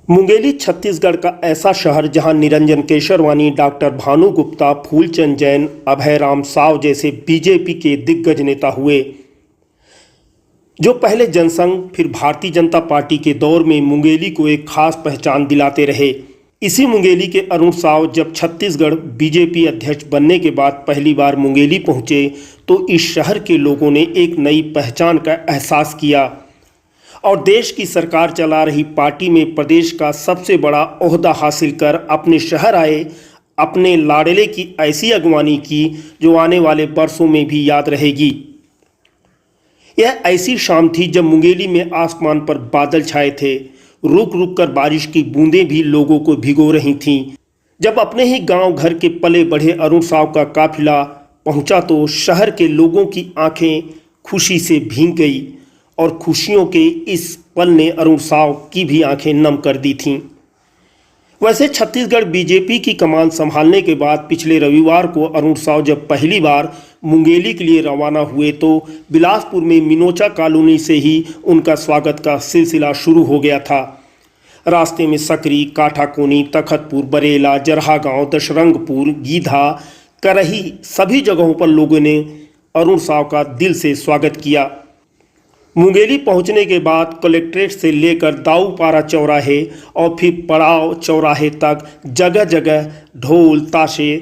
मुंगेली छत्तीसगढ़ का ऐसा शहर जहां निरंजन केशरवानी, डॉक्टर भानु गुप्ता, फूलचंद जैन, अभय राम साव जैसे बीजेपी के दिग्गज नेता हुए, जो पहले जनसंघ फिर भारतीय जनता पार्टी के दौर में मुंगेली को एक खास पहचान दिलाते रहे। इसी मुंगेली के अरुण साव जब छत्तीसगढ़ बीजेपी अध्यक्ष बनने के बाद पहली बार मुंगेली पहुंचे तो इस शहर के लोगों ने एक नई पहचान का एहसास किया और देश की सरकार चला रही पार्टी में प्रदेश का सबसे बड़ा ओहदा हासिल कर अपने शहर आए। अपने लाडले की ऐसी अगवानी की जो आने वाले वर्षों में भी याद रहेगी। यह ऐसी शाम थी जब मुंगेली में आसमान पर बादल छाए थे, रुक रुक कर बारिश की बूंदें भी लोगों को भिगो रही थीं। जब अपने ही गांव घर के पले बढ़े अरुण साव का काफिला पहुंचा तो शहर के लोगों की आंखें खुशी से भीग गई और खुशियों के इस पल ने अरुण साव की भी आंखें नम कर दी थीं। वैसे छत्तीसगढ़ बीजेपी की कमान संभालने के बाद पिछले रविवार को अरुण साव जब पहली बार मुंगेली के लिए रवाना हुए तो बिलासपुर में मिनोचा कॉलोनी से ही उनका स्वागत का सिलसिला शुरू हो गया था। रास्ते में सकरी, काठाकोनी, तखतपुर, बरेला, जरहा गांव, दशरंगपुर, गीधा, करही सभी जगहों पर लोगों ने अरुण साव का दिल से स्वागत किया। मुंगेली पहुंचने के बाद कलेक्ट्रेट से लेकर दाऊपारा चौराहे और फिर पड़ाव चौराहे तक जगह जगह ढोल, ताशे,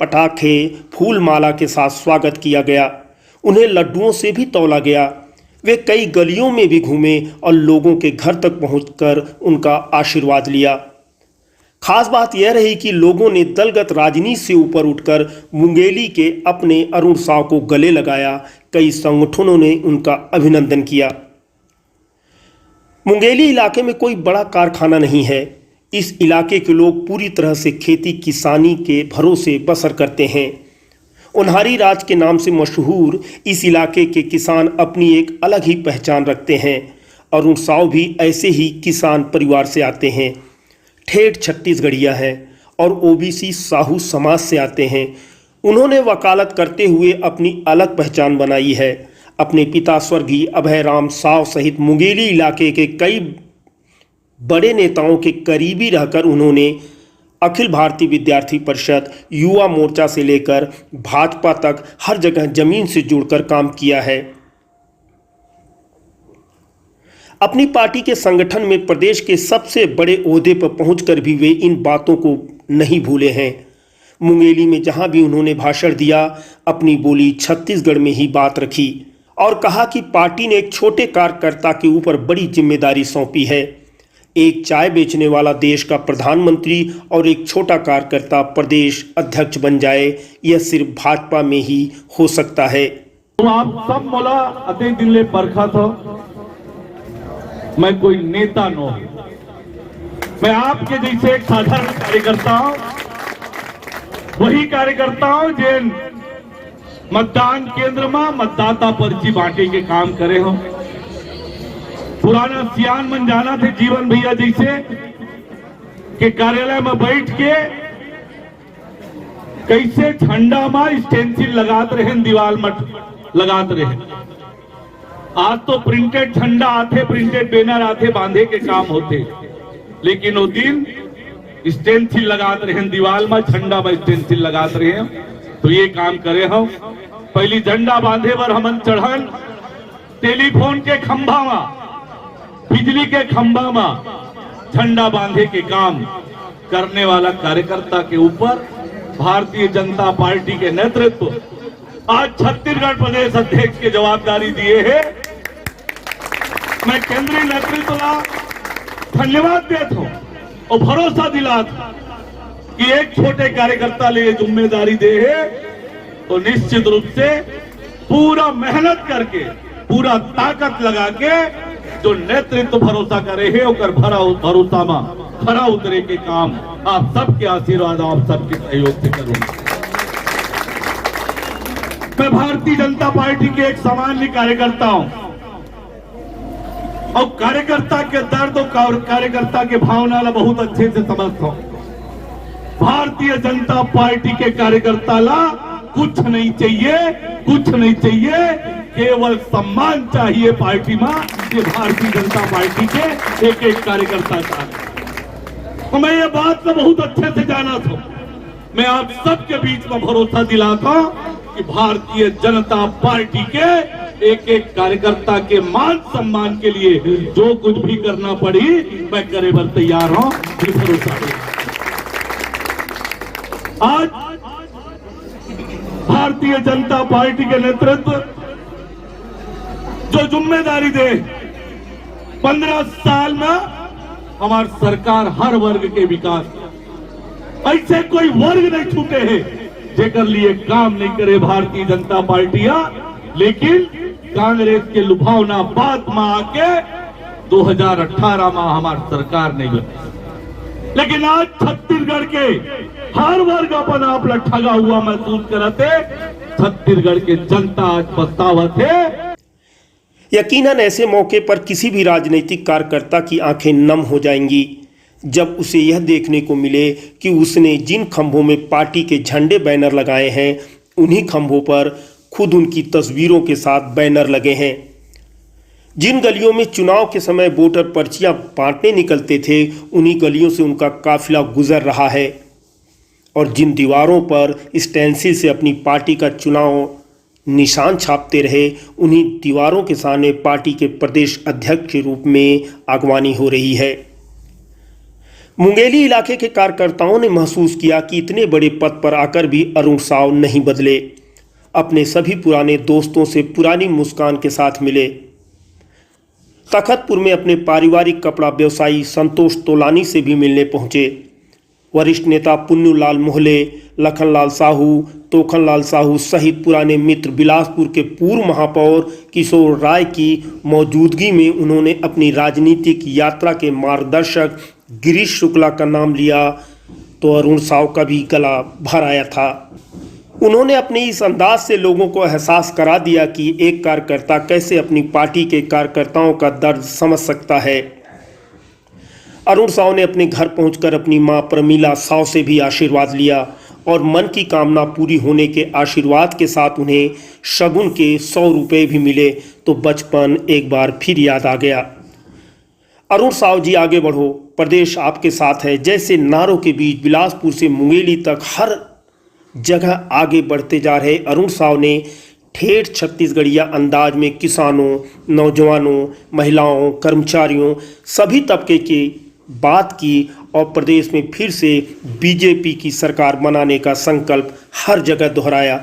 पटाखे, फूल माला के साथ स्वागत किया गया। उन्हें लड्डुओं से भी तौला गया। वे कई गलियों में भी घूमे और लोगों के घर तक पहुंचकर उनका आशीर्वाद लिया। खास बात यह रही कि लोगों ने दलगत राजनीति से ऊपर उठकर मुंगेली के अपने अरुण साव को गले लगाया। कई संगठनों ने उनका अभिनंदन किया। मुंगेली इलाके में कोई बड़ा कारखाना नहीं है। इस इलाके के लोग पूरी तरह से खेती किसानी के भरोसे बसर करते हैं। उन्हारी राज के नाम से मशहूर इस इलाके के किसान अपनी एक अलग ही पहचान रखते हैं। अरुण साव भी ऐसे ही किसान परिवार से आते हैं। ठेठ छत्तीसगढ़िया हैं और ओबीसी साहू समाज से आते हैं। उन्होंने वकालत करते हुए अपनी अलग पहचान बनाई है। अपने पिता स्वर्गीय अभय राम साव सहित मुंगेली इलाके के कई बड़े नेताओं के करीबी रहकर उन्होंने अखिल भारतीय विद्यार्थी परिषद, युवा मोर्चा से लेकर भाजपा तक हर जगह जमीन से जुड़कर काम किया है। अपनी पार्टी के संगठन में प्रदेश के सबसे बड़े ओहदे पर पहुंचकर भी वे इन बातों को नहीं भूले हैं। मुंगेली में जहां भी उन्होंने भाषण दिया अपनी बोली छत्तीसगढ़ में ही बात रखी और कहा कि पार्टी ने एक छोटे कार्यकर्ता के ऊपर बड़ी जिम्मेदारी सौंपी है। एक चाय बेचने वाला देश का प्रधानमंत्री और एक छोटा कार्यकर्ता प्रदेश अध्यक्ष बन जाए, यह सिर्फ भाजपा में ही हो सकता है। आप सब मोला अति दिन ले परखा था, मैं कोई नेता नो, मैं आपके जैसे एक साधारण कार्यकर्ता हूं। वही कार्यकर्ता हूं जिन मतदान केंद्र में मतदाता पर्ची बांटे के काम करे हो। पुराना सियान मन जाना थे जीवन भैया जैसे के कार्यालय में बैठ के कैसे झंडा में स्टेंसिल लगाते रहे, दीवार में लगाते रहे। आज तो प्रिंटेड झंडा आते, प्रिंटेड बैनर आते, बांधे के काम होते, लेकिन वो दिन स्टेंसिल लगाते रहे, दीवार में झंडा में स्टेंसिल लगाते रहे। तो ये काम करे हम। पहली झंडा बांधे बर हमन चढ़न टेलीफोन के खंभा में, बिजली के खंभा में झंडा बांधे के काम करने वाला कार्यकर्ता के ऊपर भारतीय जनता पार्टी के नेतृत्व आज छत्तीसगढ़ प्रदेश अध्यक्ष की जवाबदारी दिए है। मैं केंद्रीय नेतृत्व का धन्यवाद देता हूं और भरोसा दिलाता कि एक छोटे कार्यकर्ता लिए जिम्मेदारी दे है तो निश्चित रूप से पूरा मेहनत करके, पूरा ताकत लगा के जो नेतृत्व भरोसा करे है और भरोसा में खरा उतरे के काम आप सबके आशीर्वाद, आप सबके सहयोग से करूंगा। मैं भारतीय जनता पार्टी के एक सामान्य कार्यकर्ता हूं और कार्यकर्ता के दर्द और कार्यकर्ता के भावना ला बहुत अच्छे से समझता हूं। भारतीय जनता पार्टी के कार्यकर्ता ला कुछ नहीं चाहिए, कुछ नहीं चाहिए, केवल सम्मान चाहिए पार्टी में। ये भारतीय जनता पार्टी के एक एक कार्यकर्ता का हमें ये बात तो बहुत अच्छे से जाना था। मैं आप सबके बीच में भरोसा दिलाता कि भारतीय जनता पार्टी के एक एक कार्यकर्ता के मान सम्मान के लिए जो कुछ भी करना पड़ी मैं करे बर तैयार हूं। ये भरोसा है। आज भारतीय जनता पार्टी के नेतृत्व जो जिम्मेदारी दे, 15 साल में हमारी सरकार हर वर्ग के विकास, ऐसे कोई वर्ग नहीं छूटे हैं जेकर लिए काम नहीं करे भारतीय जनता पार्टी। लेकिन कांग्रेस के लुभावना बात में आके 2018 में हमारी सरकार नहीं बनी। लेकिन आज छत्तीसगढ़ के हर वर्ग अपन आप ठगा हुआ महसूस करते। छत्तीसगढ़ के जनता आज पछतावत है। यकीनन ऐसे मौके पर किसी भी राजनीतिक कार्यकर्ता की आंखें नम हो जाएंगी जब उसे यह देखने को मिले कि उसने जिन खंभों में पार्टी के झंडे बैनर लगाए हैं उन्हीं खंभों पर खुद उनकी तस्वीरों के साथ बैनर लगे हैं। जिन गलियों में चुनाव के समय वोटर पर्चियां बांटने निकलते थे उन्हीं गलियों से उनका काफिला गुजर रहा है। और जिन दीवारों पर स्टेंसिल से अपनी पार्टी का चुनाव निशान छापते रहे उन्हीं दीवारों के सामने पार्टी के प्रदेश अध्यक्ष के रूप में अगवानी हो रही है। मुंगेली इलाके के कार्यकर्ताओं ने महसूस किया कि इतने बड़े पद पर आकर भी अरुण साव नहीं बदले। अपने सभी पुराने दोस्तों से पुरानी मुस्कान के साथ मिले। तखतपुर में अपने पारिवारिक कपड़ा व्यवसायी संतोष तोलानी से भी मिलने पहुंचे। वरिष्ठ नेता पुन्नूलाल मोहले, लखनलाल साहू, तोखनलाल साहू सहित पुराने मित्र बिलासपुर के पूर्व महापौर किशोर राय की मौजूदगी में उन्होंने अपनी राजनीतिक यात्रा के मार्गदर्शक गिरीश शुक्ला का नाम लिया तो अरुण साव का भी गला भर आया था। उन्होंने अपने इस अंदाज से लोगों को एहसास करा दिया कि एक कार्यकर्ता कैसे अपनी पार्टी के कार्यकर्ताओं का दर्द समझ सकता है। अरुण साव ने अपने घर पहुंचकर अपनी मां प्रमीला साव से भी आशीर्वाद लिया और मन की कामना पूरी होने के आशीर्वाद के साथ उन्हें शगुन के 100 रुपये भी मिले तो बचपन एक बार फिर याद आ गया। अरुण साव जी आगे बढ़ो, प्रदेश आपके साथ है जैसे नारों के बीच बिलासपुर से मुंगेली तक हर जगह आगे बढ़ते जा रहे अरुण साव ने ठेठ छत्तीसगढ़िया अंदाज में किसानों, नौजवानों, महिलाओं, कर्मचारियों सभी तबके की बात की और प्रदेश में फिर से बीजेपी की सरकार बनाने का संकल्प हर जगह दोहराया।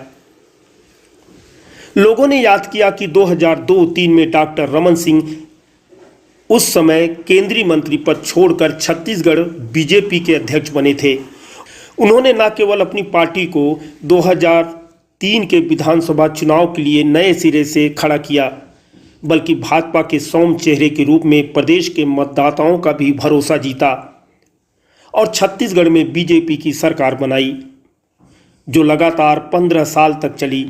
लोगों ने याद किया कि 2002-03 में डॉक्टर रमन सिंह उस समय केंद्रीय मंत्री पद छोड़कर छत्तीसगढ़ बीजेपी के अध्यक्ष बने थे। उन्होंने न केवल अपनी पार्टी को 2003 के विधानसभा चुनाव के लिए नए सिरे से खड़ा किया बल्कि भाजपा के सौम्य चेहरे के रूप में प्रदेश के मतदाताओं का भी भरोसा जीता और छत्तीसगढ़ में बीजेपी की सरकार बनाई जो लगातार 15 साल तक चली।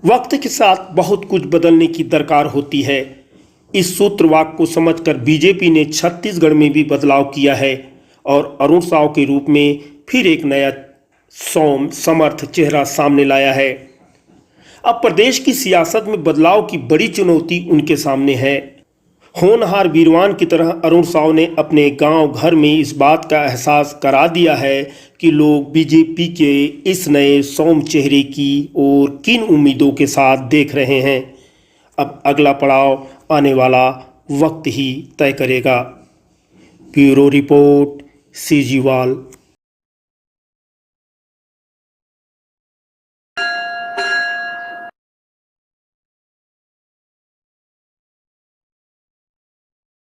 वक्त के साथ बहुत कुछ बदलने की दरकार होती है। इस सूत्रवाक को समझकर बीजेपी ने छत्तीसगढ़ में भी बदलाव किया है और अरुण साव के रूप में फिर एक नया सौम्य समर्थ चेहरा सामने लाया है। अब प्रदेश की सियासत में बदलाव की बड़ी चुनौती उनके सामने है। होनहार वीरवान की तरह अरुण साव ने अपने गांव घर में इस बात का एहसास करा दिया है कि लोग बीजेपी के इस नए सौम्य चेहरे की ओर किन उम्मीदों के साथ देख रहे हैं। अब अगला पड़ाव आने वाला वक्त ही तय करेगा। Bureau report, सीजीवाल।